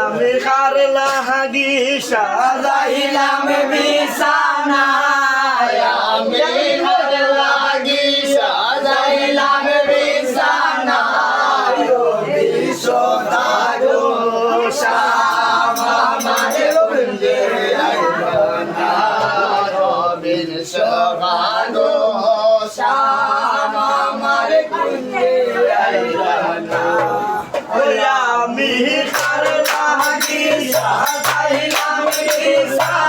আমি কারলা হাগি সাজাইলাম বিছানা আমি কারলা হাগি সাজাইলাম বিছানা বিশ্বদাগো শামা মানে বন্দে আইবানা বিশ্বদাগো শামা মানে বন্দে আইবানা আমি কারলা হাগি সাজাইলাম বিছানা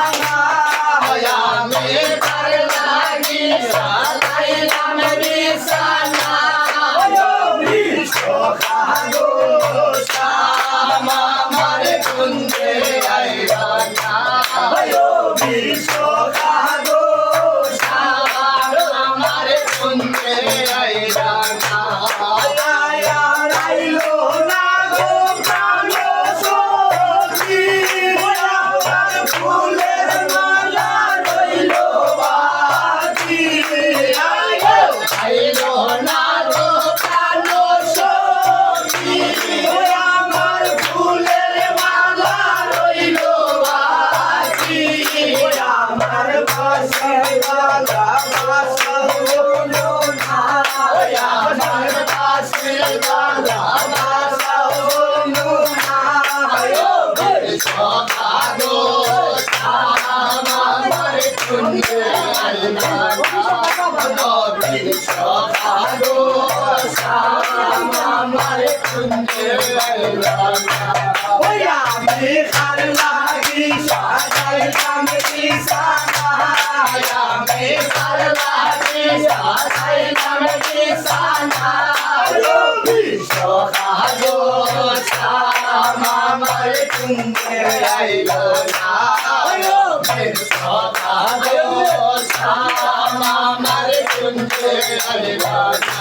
আমি কারলা হাগি সাজাইলাম বিছানা বিশ্বদাগো শামা মানে বন্দে আইবানা বিশ্বদাগো শামা মানে বন্দে আইবানা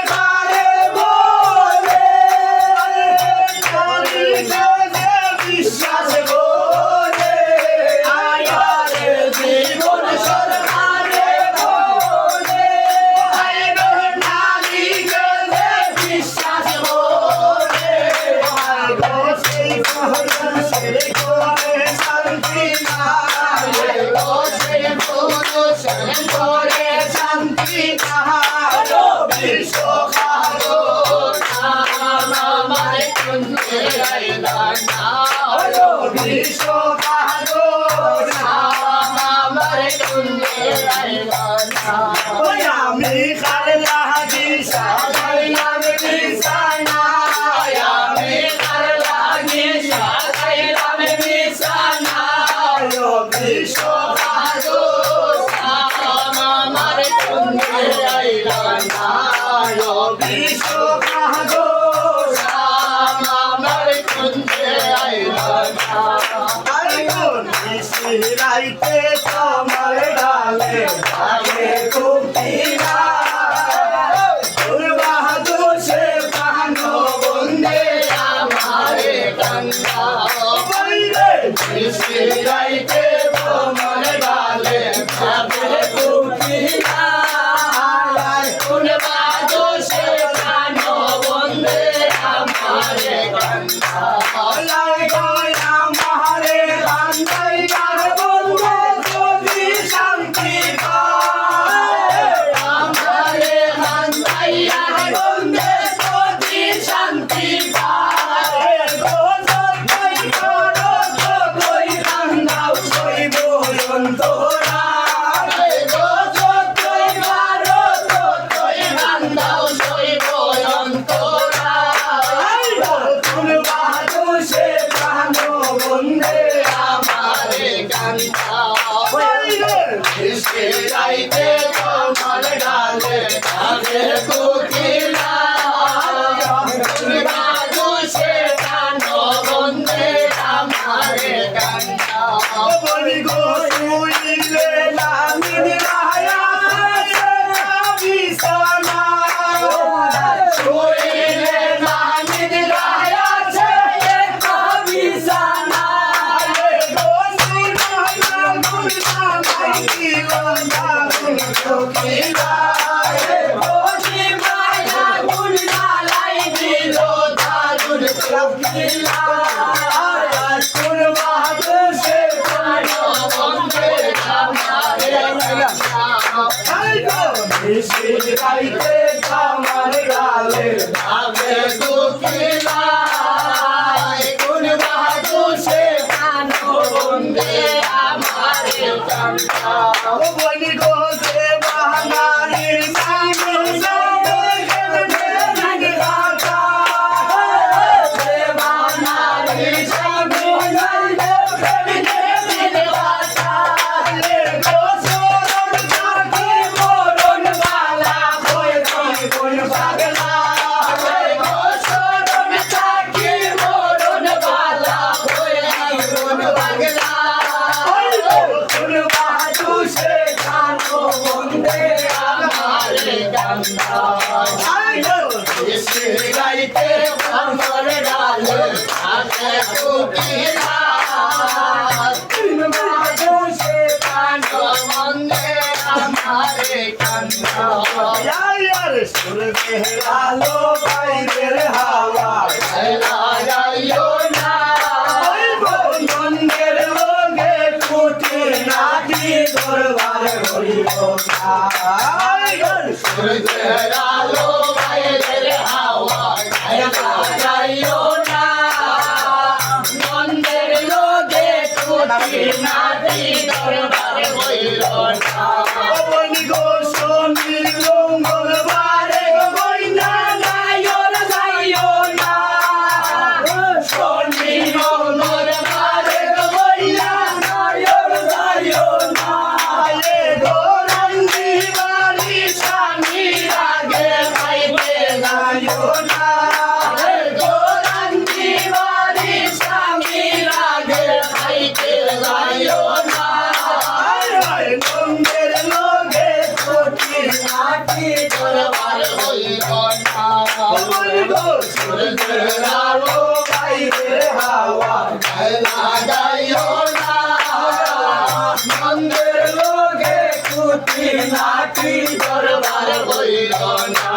Bye. শিশিরাইতে তোমার ডালে ভাবে কুকিলা কোন বাদশে প্রাণ বন্দে আমারে কান্না লাই গয়া আমারে কান্দাই আর বন্দে যদি শান্তি পায় আমারে কান্দাই আর বন্দে যদি শান্তি পায় গো সত্যই করো গো কই কান্দাও সইব অন্তরা গো সত্যই করো গো কই কান্দাও সইব অন্তরা কোন বাদশে প্রাণ বন্দে আমারে কান্না শিশিরাইতে তোমার ডালে ভাবে কুকিলা কোন বাদশে প্রাণ বন্দে আমারে কান্না বলি গো শুইলে লামিন রায়া বিছানা শুইলে লামিন রায়া বিছানা গো শুইনা গুলশান দিওয়ানা কুকিলা গো শিবায়া গুলশালাই দিল দারুন কুকিলা কোন বাদশে প্রাণ বন্দে আমারে কান্না শিশিরাইতে তোমার ডালে ভাবে কুকিলা কোন বাদশে প্রাণ বন্দে আমারে কান্না বলি গো যে বাহানারির সামনে সবে গেলে রাখা যে বাহানারির সামনে গেলে রাখা গো সরণ থাকি মরণ বালা হয়ে যায় কোন পাগলা গো সরণ থাকি মরণ বালা হয়ে যায় কোন পাগলা কোন বাদশে প্রাণ বন্দে আমারে কান্না শিশিরাইতে তোমার ডালে ভাবে কুকিলা কোন বাদশে প্রাণ বন্দে আমারে কান্না সূর্যের আলো বাইরের হাওয়া লাগাইও না বন্ধনের লগে কুটি নাটি দরবার হইল না সূর্যের আলো বাইরের হাওয়া লাগাইও না বন্ধনের লগে কুটি নাটি দরবার হইল না বলি গো শনি মঙ্গলবারে গইনা নাইর যাইও না শনি মঙ্গলবারে গইনা নাইর যাইও না গো রঙ্গি বাড়ি স্বামী রাগে খাইতে যাইও না গো রঙ্গি বাড়ি স্বামী রাগে খাইতে যাইও না নন্দের লগে কোটি নাটি দরবার হইল না সূর্যের আলো বাইরে হাওয়া লাগাইও না নন্দের লগে কোটি নাটি দরবার হইল না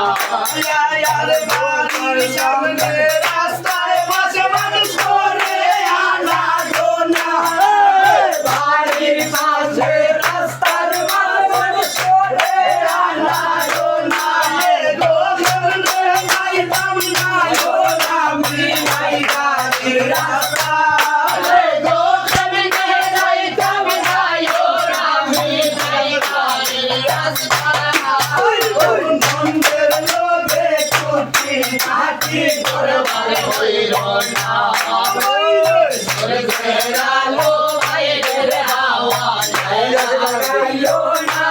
আর বাড়ির সামনে রাস্তায় বসে মানুষ করে আনা গোনা বাড়ির পাশে রাস্তার মানুষ করে আনা গোনা গো কেমনে যাইতাম না গো আমি নাই গাড়ির রাস্তা গো কেমনে যাইতাম না গো আমি নাই গাড়ির রাস্তা নন্দের লগে কুটি নাটি দরবার হইল না সূর্যের আলো বাইরের হাওয়া লাগাইও না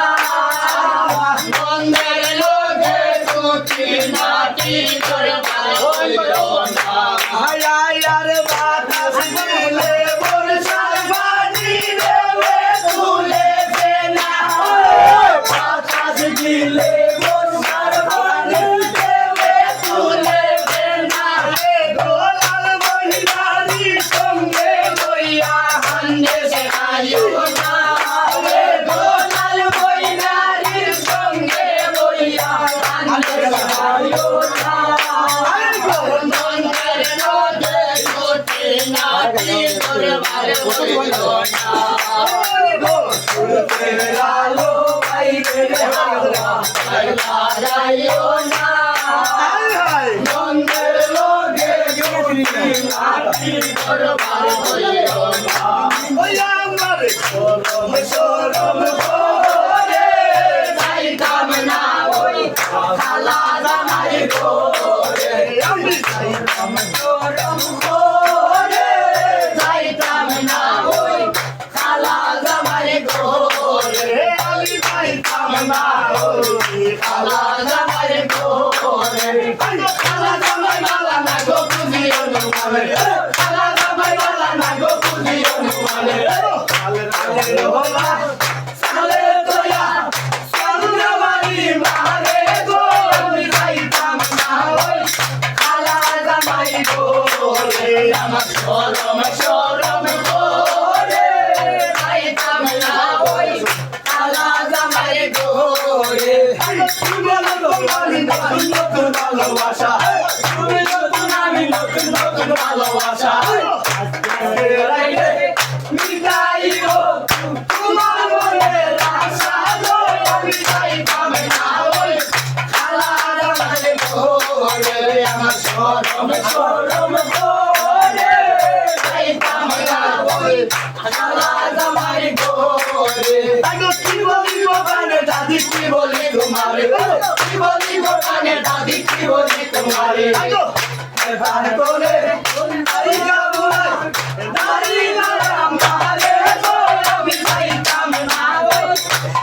নন্দের লগে কুটি নাটি দরবার হইল না আর বাতাস দিলে বর্ষার পানি দেবে তুলে ফেনা বাতাস দিলে বর্ষার পানি দেবে তুলে ফেনা গো লাল মহিলার সঙ্গে দরবার হইল না সুরতের আলো বাইরে হাওয়া পাল্লা যাইও না নন্দের লোকে নাতি দরবার হইল না ওই আমার সরম সরম করে যাইতাম না ওই খালা জামাই ঘরে আমি যাইতাম সরম করে যাইতাম না ওই খালা জামাই ঘরে আমি যাইতাম না ওই খালা জামাই ঘরে খালা জামাই মালা না গো বুঝিও মানে খালা জামাই মালা না গো বুঝিও মানে সালে হোলা সালে তোয়া সামনে বাড়ি মারে গো আমি যাইতাম না ওই খালা জামাই ঘরে আমার শরম শরম করে যাইতাম না ওই খালা জামাই ঘরে তুমি নতুন নতুন ভালোবাসা তুমি নতুন আমি নতুন নতুন ভালোবাসা মিটাই গো তোমার মনের আশা গো আমি যাইতাম না ওই খালা জামাই ঘরে আমার শরম শরম করে যাইতাম না ওই খালা জামাই ঘরে কি বলি গো কানে দাদি কি বলি তোমারে কি বলি গো কানে দাদি কি বলি তোমারে এবার করে আই যাবো না দাদি নাম মারে গো আমি যাইতাম না ওই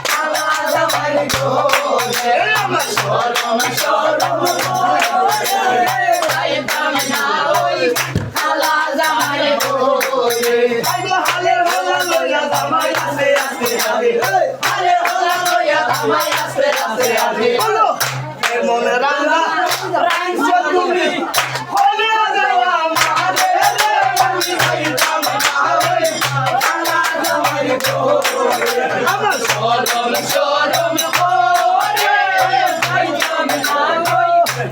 খালা জামাই ঘরে আমার শরম শরম করে যাইতাম না ওই খালা জামাই ঘরে হালের ভালা লইয়া জামাই আস্তে আস্তে যাবে হালের ভালা লইয়া জামাই আস্তে আস্তে যাবে এমন রাঙা রাঙছো তুমি হলে দেওয়া মারে রে আমি যাইতাম না ওই খালা জামাই ঘরে আমার শরম শরম করে যাইতাম না ওই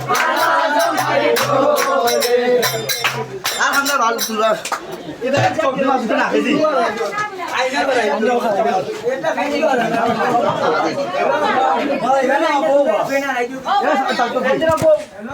খালা জামাই ঘরে আর আমরা ভালো তুলা এটা চোখ মাছ না খেদি আইনা বেলাই আমরা খাই এটা খাই দিও না ভাই না বউ না